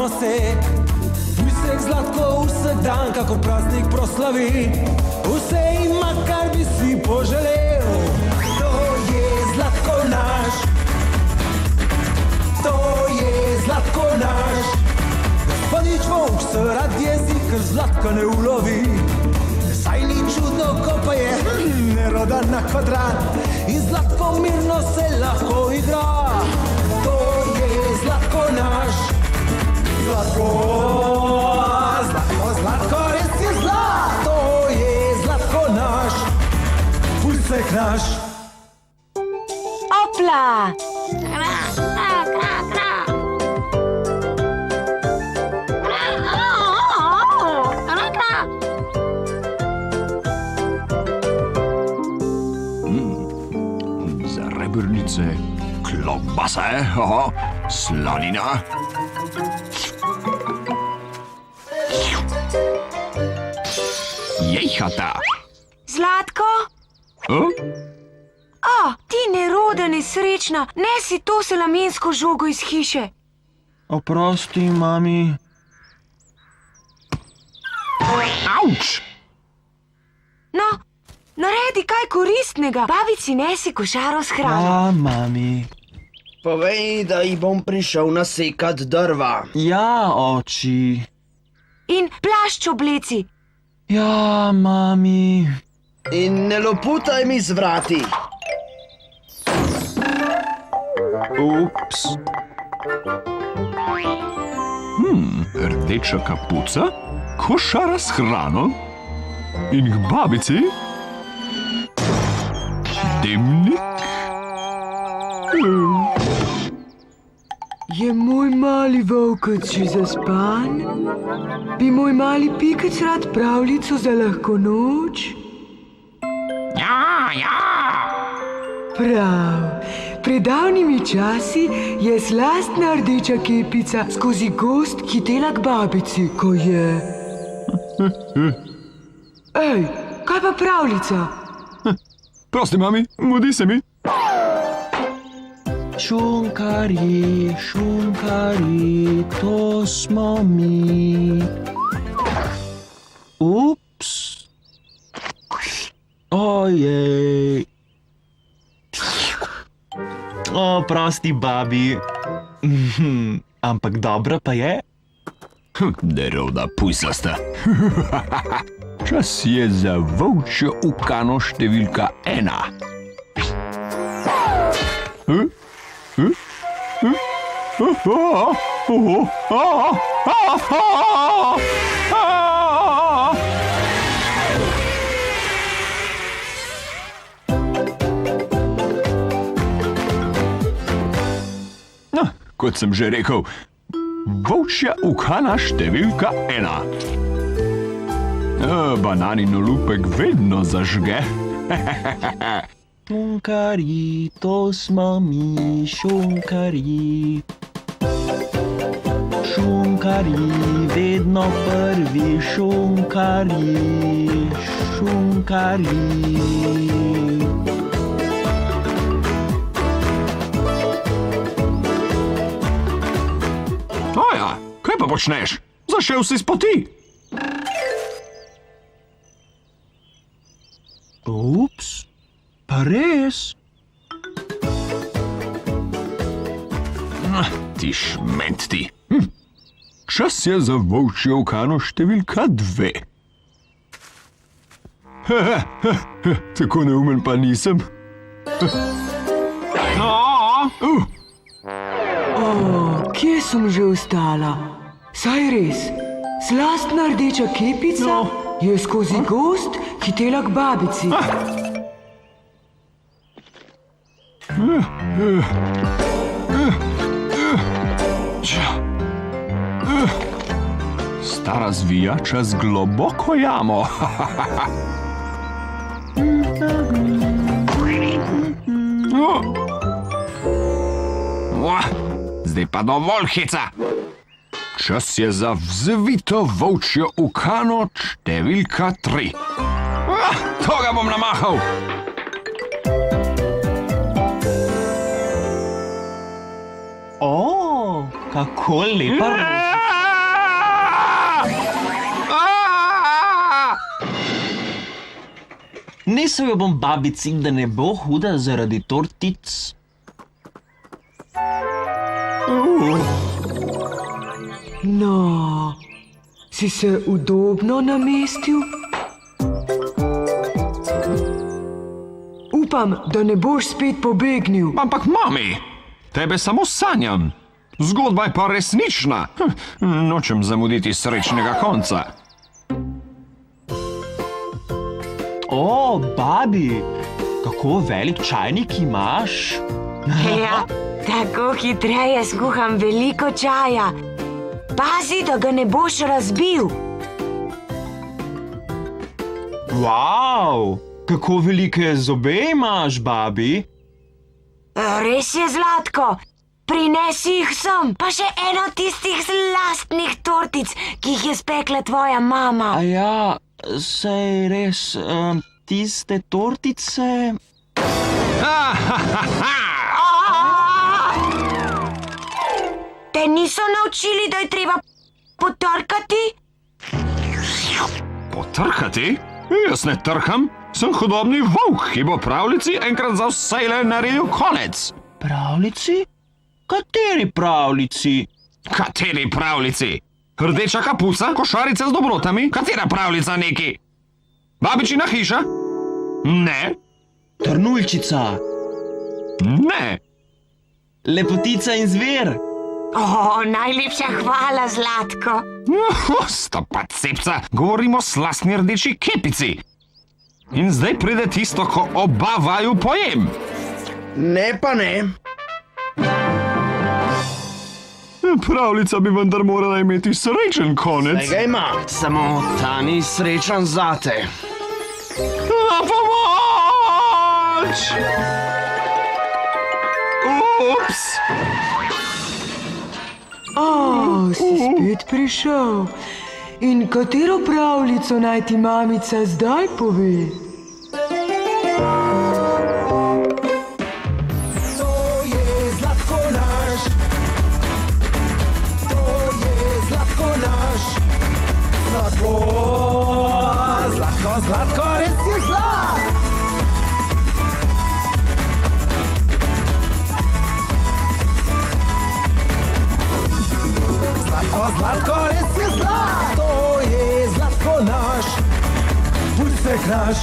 se. Vseh Zlatko vsak dan, kakor praznik proslavi. Vse ima, kar bi si poželel. To je Zlatko naš. To je Zlatko naš. Gospodič Volk se rad jezi, ker Zlatka ne ulovi. Saj ni čudno, ko pa je neroda na kvadrat. In Zlatko mirno se lahko igra. To je Zlatko naš. Zlatko, Zlatko, Zlatko, res je zlato. To je Zlatko naš. Vseh naš. Opla! Zarebrnice, klobase, slanina. Jejhata. Zlatko? Ti neroda nesrečna, nesi to salamensko žogo iz hiše. Oprosti, mami. Auč! No, naredi kaj koristnega. Babici nesi košaro s hrano. Ja, mami. Povej, da ji bom prišel nasekat drva. Ja, oči. In plašč obleci. Ja, mami. In ne loputaj mi z vrati. Ups. Rdeča kapuca, košara s hrano in k babici dimnik. Je moj mali volkec že zaspan? Bi moj mali pikec rad pravljico za lahko noč? Ja, ja. Prav. Pred davnimi časi je slastna rdeča kepica skozi gozd hitela k babici, ko je... Ej, kaj pa pravljica? Prosti, mami, mudi se mi. Šunkari, šunkari, to smo mi. Ups. Ojej. Prosti, babi. Ampak dobra pa je. Neroda pujsasta. Čas je za volčjo ukano številka 1. Kot sem že rekel, volčja ukana številka 1. Bananin olupek vedno zažge. Šunkari, to smo mi, šunkari. Šunkari, vedno prvi, šunkari, šunkari. Aja, kaj pa počneš? Zašel si s poti. Ups, pa res? Ti šment ti. Čas je za volčjo ukano številka 2. Tako neumen pa nisem. Kje sem že ostala? Saj res, slastna rdeča kepica je skozi gozd hitela k babici. Stara zvijača z globoko jamo. Zdaj pa dovolj heca. Čas je za vzvito volčjo ukano številka 3. To ga bom namahal. Kako lepa roža. Nesel jo bom babici, da ne bo huda zaradi tortic. No, si se udobno namestil? Upam, da ne boš spet pobegnil. Ampak, mami, tebe samo sanjam. Zgodba je pa resnična. Nočem zamuditi srečnega konca. O, babi, kako velik čajnik imaš? Ja, tako hitreje skuham veliko čaja. Pazi, da ga ne boš razbil. Wow, kako velike zobe imaš, babi? Res je, Zlatko. Prinesi jih sem, pa še eno tistih zlastnih tortic, ki jih je spekla tvoja mama. A ja, sej res, tiste tortice... Te niso naučili, da je treba potrkati? Potrkati? Jaz ne trkam. Sem hudobni volk, ki bo pravljici enkrat za vselej naredil konec. Pravljici? Kateri pravljici? Kateri pravljici? Rdeča kapuca, košarica z dobrotami? Katera pravljica neki? Babičina hiša? Ne. Trnuljčica. Ne. Lepotica in zver. O, najlepša hvala, Zlatko. Sta pa cepca, govorimo o slastni rdeči kepici. In zdaj pride tisto, ko oba vaju pojem. Ne pa ne. Pravljica bi vendar morala imeti srečen konec. Tega ima, samo ta ni srečen zate. Na pomoč! Ups! Si spet prišel. In katero pravljico naj ti mamica zdaj pove? To je Zlatko naš. To je Zlatko naš. Zlatko, Zlatko, Zlatko, res je zlat. Zlatko, Zlatko, res je zlat. To je Zlatko naš. Puljsek naš.